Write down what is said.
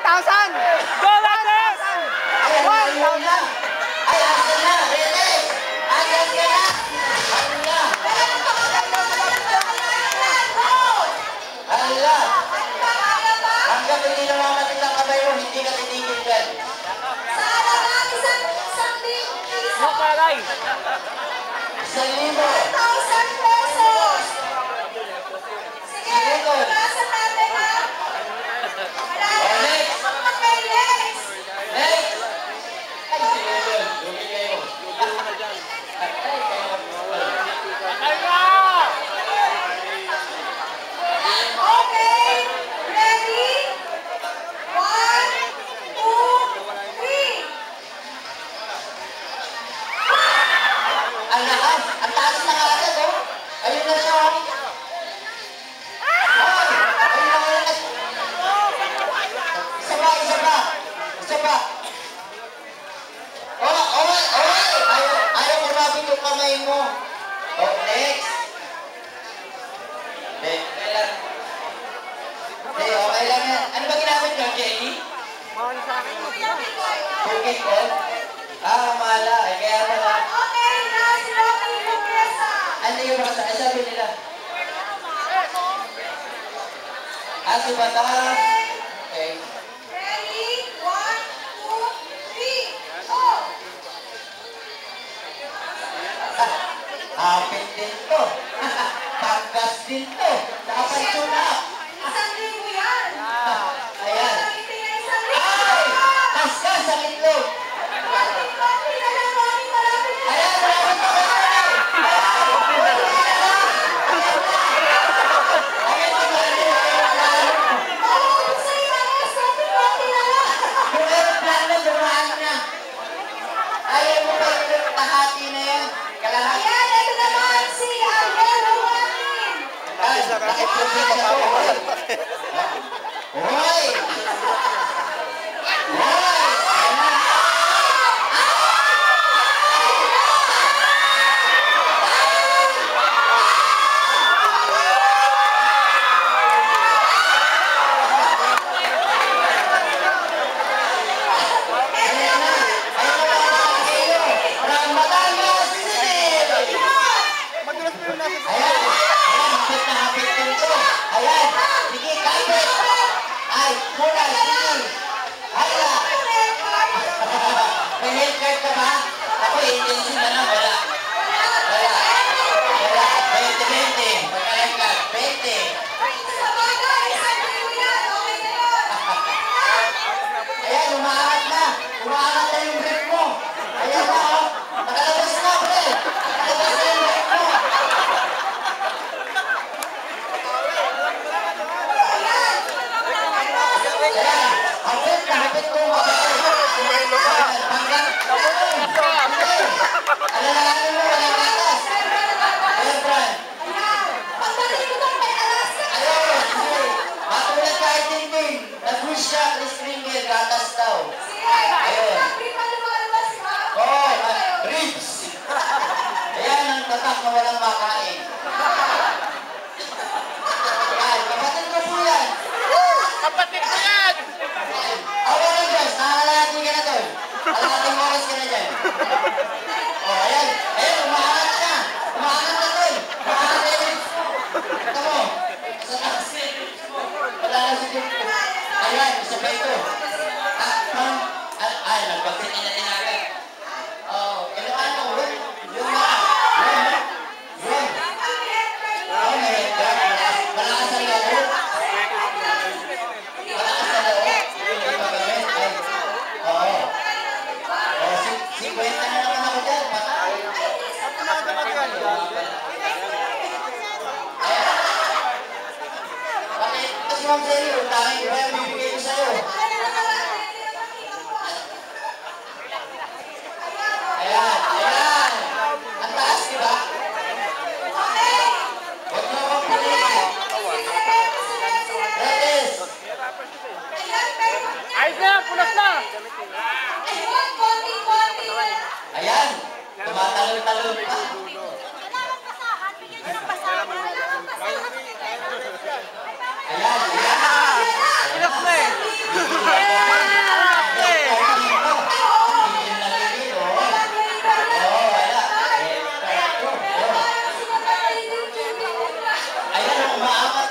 1,000! Go, Lattes! 1,000! Ay, asan na? Retes! Asan ka na? Asan na? Hala! Hanggang hindi namamatid ang kamay mo, hindi ka titigil dyan. Sana lang isang No, palay! 1,000. 1,000 pesos! Sige, tugasan natin ha! Next! Okay, next! Next! Ay, sige doon. Lumi kayo. Ay, kayo. Okay, ready? 1, 2, 3! Ang lakas! Ang taas na agad, oh! Ayun na siya, oh! Ayun na agad! Isa pa, isa pa! Isa pa! Oh, okay! Ayaw kumapit yung kamay mo. Oh, next! Okay lang. Okay lang yan. Ano ba ginamit nyo, Jenny? Mahal sa akin. Cooking ball? Ah, mala. Eh, kaya pala. Okay, na si Rocky Compresa! Ano yung mga sabi nila? Ah, si Bata. Okay. Ready? 1, 2, 3, go! Hapit din to. Panggas din to. Dapat tulak. 1,000 yan! Ayan. Ito yung 1,000! Ay! Kaskas sa itlog. Rocky na lang, Rocky, malapit na! Ayan, malapit na kayo. Oh, sa'yo na nga, sabi Rocky na lang! Yung aeroplano, dumaan na. Ayaw mo pa yung tahati na yan. Kalahati. Ayan, ito naman si Ariel Juanin! Ay, bakit probinsya to? Hoy! Ayan, sige, kapit. Ay, muna, sige. Hala. May health card ka ba? Ako, agency na lang, wala. Wala. 20. Magka-health card, 20. Sa bagay, sabi mo yan, okay na yun! Ayan, umaangat na. Umaangat na yung brief mo. Ayan na, oh. Nakalabas na, pre. Nakalabas na yung brief mo. Ayan, hapit ko. Ayan, panggang. Alalahanin mo, walang gatas. Ayan, Fran. Pagdating ko ng may alas! Ayun, sige. Matulad kahit din. Nag-wish siya, Chris Ringel, gatas daw. Sige, free pa lumalabas, ha? Oh, ribs. Ayan ang tatak na walang makain. Ayan, kapatid ko po yan. Kapatid ko yan! Awa lang dyan, nakalahati ka na doon. Kalahating oras ka na dyan. Oh, ayan. Ayan, umaangat na. Umaangat na doon. Umaangat na yung ribs mo. Ito mo. Sa taas na yung ribs mo. Wala na si ribs mo. Ayan, isa pa ito. Ay, nagpagsitin na tinagal. Oh, ano, yung oh, may malakas ang loob. Malakas ang loob. Yung paggamit. Ay, oo. Oh, 50 na naman ako dyan. Bakit? Kasi ma'am sa'yo, yung tanging iba yung bibigay ko sa'yo. umaangat